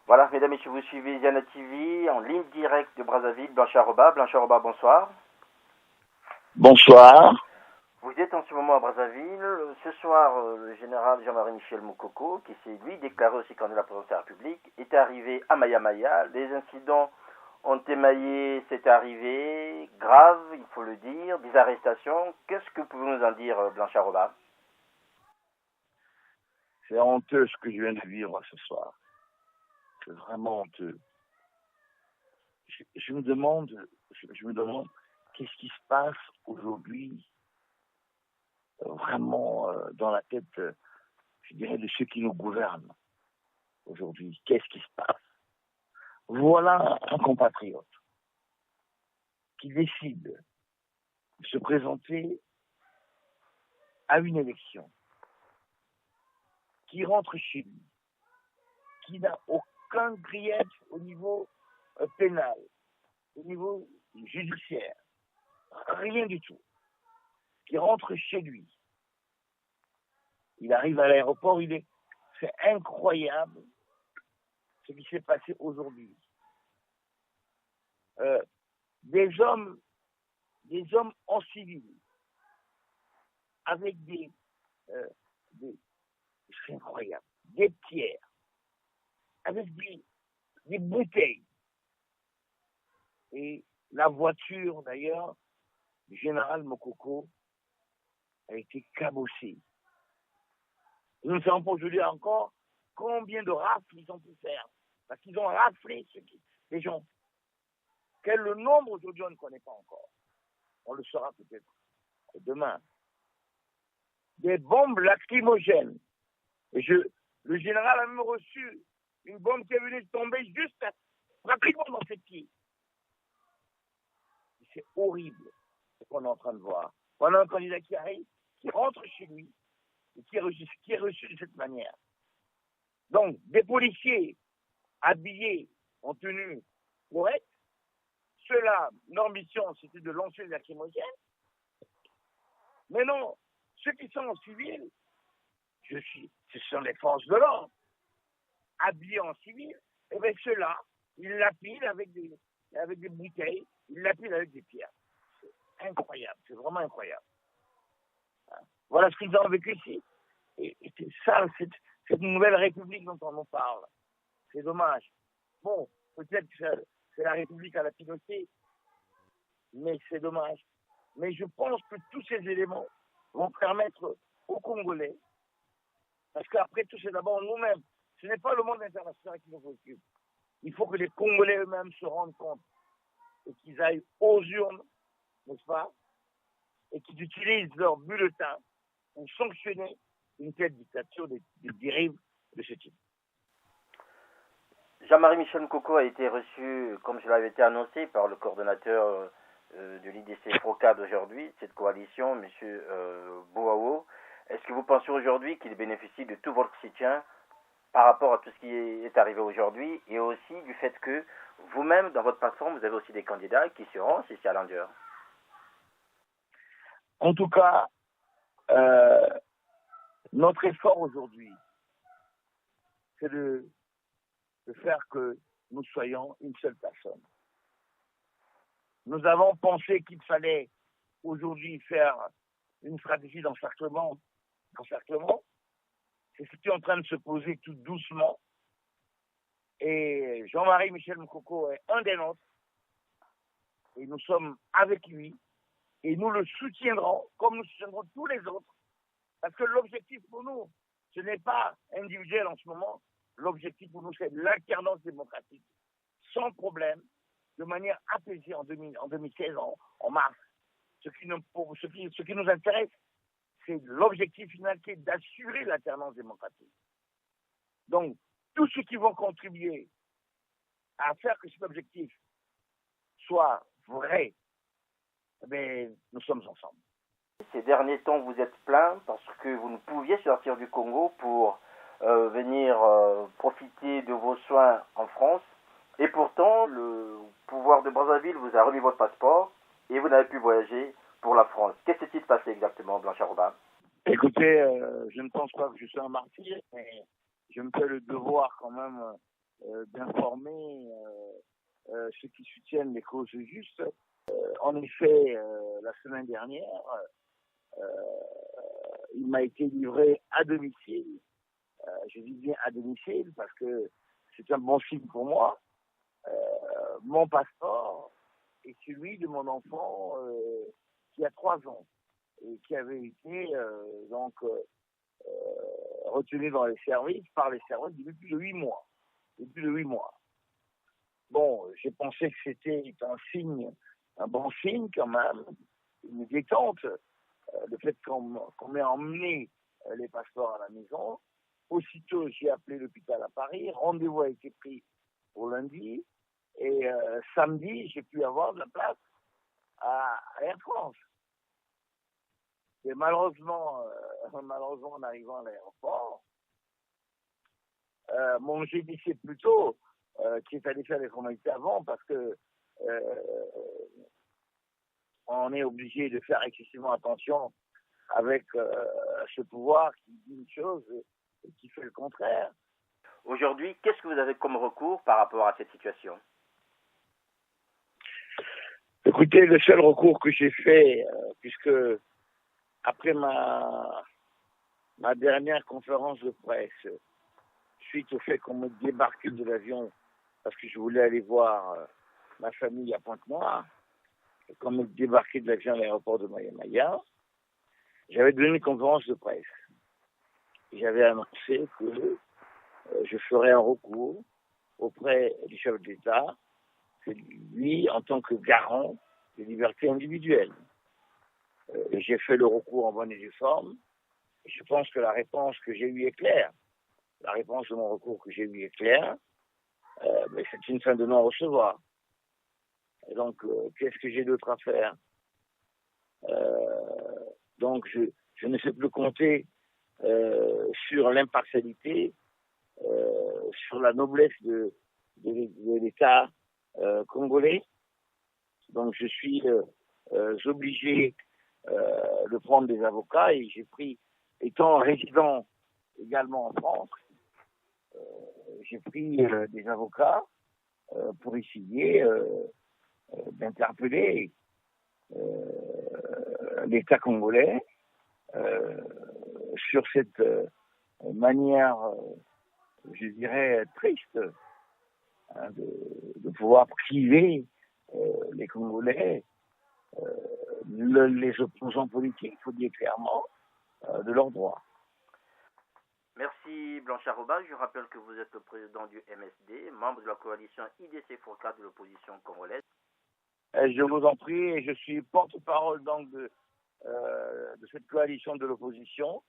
Voilà, mesdames et messieurs, vous suivez Ziana TV en ligne directe de Brazzaville, Blanchard Roba. Blanchard Roba, bonsoir. Bonsoir. Vous êtes en ce moment à Brazzaville. Ce soir, le général Jean-Marie Michel Moukoko, qui s'est lui déclaré aussi candidat à la présidence de la République, est arrivé à Maya. Les incidents ont émaillé cette arrivée grave, il faut le dire, des arrestations. Qu'est-ce que vous pouvez nous en dire, Blanchard Roba? C'est honteux ce que je viens de vivre ce soir. C'est vraiment honteux. Je me demande qu'est-ce qui se passe aujourd'hui, vraiment dans la tête, je dirais, de ceux qui nous gouvernent aujourd'hui. Qu'est-ce qui se passe? Voilà un compatriote qui décide de se présenter à une élection, qui rentre chez lui, qui n'a aucun grief au niveau pénal, au niveau judiciaire, rien du tout, qui rentre chez lui. Il arrive à l'aéroport, c'est incroyable ce qui s'est passé aujourd'hui. Des hommes en civil, avec c'est incroyable, des pierres, avec des bouteilles. Et la voiture, d'ailleurs, du général Moukoko a été cabossée. Nous ne savons pas aujourd'hui encore combien de rafles ils ont pu faire. Parce qu'ils ont raflé les gens. Quel le nombre aujourd'hui, on ne connaît pas encore. On le saura peut-être demain. Des bombes lacrymogènes. Et le général a même reçu une bombe qui est venue tomber juste pratiquement dans ses pieds. C'est horrible ce qu'on est en train de voir. On a un candidat qui arrive, qui rentre chez lui, et qui est reçu de cette manière. Donc, des policiers habillés en tenue correcte, ceux-là, leur mission, c'était de lancer les lacrymogènes. Mais non, ceux qui sont en civil, ce sont les forces de l'ordre, habillés en civil, et bien ceux-là, ils lapident avec des bouteilles, ils lapident avec des pierres. C'est incroyable, c'est vraiment incroyable. Voilà ce qu'ils ont vécu ici. Et c'est ça, cette nouvelle république dont on nous parle. C'est dommage. Bon, peut-être que c'est la république à la Pinochet, mais c'est dommage. Mais je pense que tous ces éléments vont permettre aux Congolais, parce qu'après tout, c'est d'abord nous-mêmes. Ce n'est pas le monde international qui nous occupe. Il faut que les Congolais eux-mêmes se rendent compte et qu'ils aillent aux urnes, n'est-ce pas, et qu'ils utilisent leur bulletin pour sanctionner une telle dictature des dérives de ce type. Jean-Marie Michel Moukoko a été reçu, comme je l'avais été annoncé, par le coordonnateur de l'IDC PROCAD aujourd'hui, cette coalition, M. Bouawo. Est-ce que vous pensez aujourd'hui qu'il bénéficie de tout votre soutien par rapport à tout ce qui est arrivé aujourd'hui et aussi du fait que vous-même, dans votre plateforme, vous avez aussi des candidats qui seront ces challengers? En tout cas, notre effort aujourd'hui, c'est de faire que nous soyons une seule personne. Nous avons pensé qu'il fallait aujourd'hui faire une stratégie d'encerclement. C'est ce qui est en train de se poser tout doucement. Et Jean-Marie Michel Moukoko est un des nôtres. Et nous sommes avec lui. Et nous le soutiendrons comme nous soutiendrons tous les autres. Parce que l'objectif pour nous, ce n'est pas individuel en ce moment. L'objectif pour nous, c'est l'alternance démocratique, sans problème, de manière apaisée en 2016, en mars. Ce qui nous intéresse, c'est l'objectif final qui est d'assurer l'alternance démocratique. Donc, tous ceux qui vont contribuer à faire que cet objectif soit vrai, eh nous sommes ensemble. Ces derniers temps, vous êtes plaint parce que vous ne pouviez sortir du Congo pour venir profiter de vos soins en France. Et pourtant, le pouvoir de Brazzaville vous a remis votre passeport et vous n'avez pu voyager pour la France. Qu'est-ce qui s'est passé exactement, Blanchard Roba? Écoutez, je ne pense pas que je sois un martyr, mais je me fais le devoir quand même d'informer ceux qui soutiennent les causes justes. En effet, la semaine dernière, il m'a été livré à domicile. Je dis bien à domicile parce que c'est un bon signe pour moi. Mon passeport et celui de mon enfant qui a 3 ans et qui avait été retenu dans les services par les services depuis plus de 8 mois. Depuis de 8 mois. Bon, j'ai pensé que c'était un bon signe quand même, une détente, le fait qu'on m'ait emmené les passeports à la maison. Aussitôt, j'ai appelé l'hôpital à Paris, rendez-vous a été pris pour lundi, et samedi, j'ai pu avoir de la place à Air France. Et malheureusement, en arrivant à l'aéroport, mon GDC plutôt, qui est allé faire les formalités avant, parce que on est obligé de faire excessivement attention avec ce pouvoir qui dit une chose et qui fait le contraire. Aujourd'hui, qu'est-ce que vous avez comme recours par rapport à cette situation? Écoutez, le seul recours que j'ai fait, puisque après ma dernière conférence de presse, suite au fait qu'on me débarque de l'avion parce que je voulais aller voir ma famille à Pointe-Noire, et qu'on me débarquait de l'avion à l'aéroport de Maya, j'avais donné une conférence de presse. J'avais annoncé que je ferais un recours auprès du chef d'État, lui en tant que garant des libertés individuelles. J'ai fait le recours en bonne et due forme. Et je pense que la réponse que j'ai eue est claire. La réponse de mon recours que j'ai eue est claire. Mais c'est une fin de non-recevoir. Et donc, qu'est-ce que j'ai d'autre à faire? Donc, je ne sais plus compter sur l'impartialité, sur la noblesse de l'État congolais. Donc, je suis obligé de prendre des avocats et j'ai pris, étant résident également en France, j'ai pris des avocats pour essayer d'interpeller l'État congolais sur cette manière, je dirais, triste de pouvoir priver les Congolais, les opposants politiques, il faut dire clairement, de leurs droits. Merci Blanchard Roba. Je rappelle que vous êtes le président du MSD, membre de la coalition IDC FORCAD de l'opposition congolaise. Je vous en prie, et je suis porte-parole donc de cette coalition de l'opposition.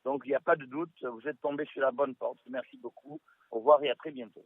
Donc il n'y a pas de doute, vous êtes tombé sur la bonne porte. Merci beaucoup. Au revoir et à très bientôt.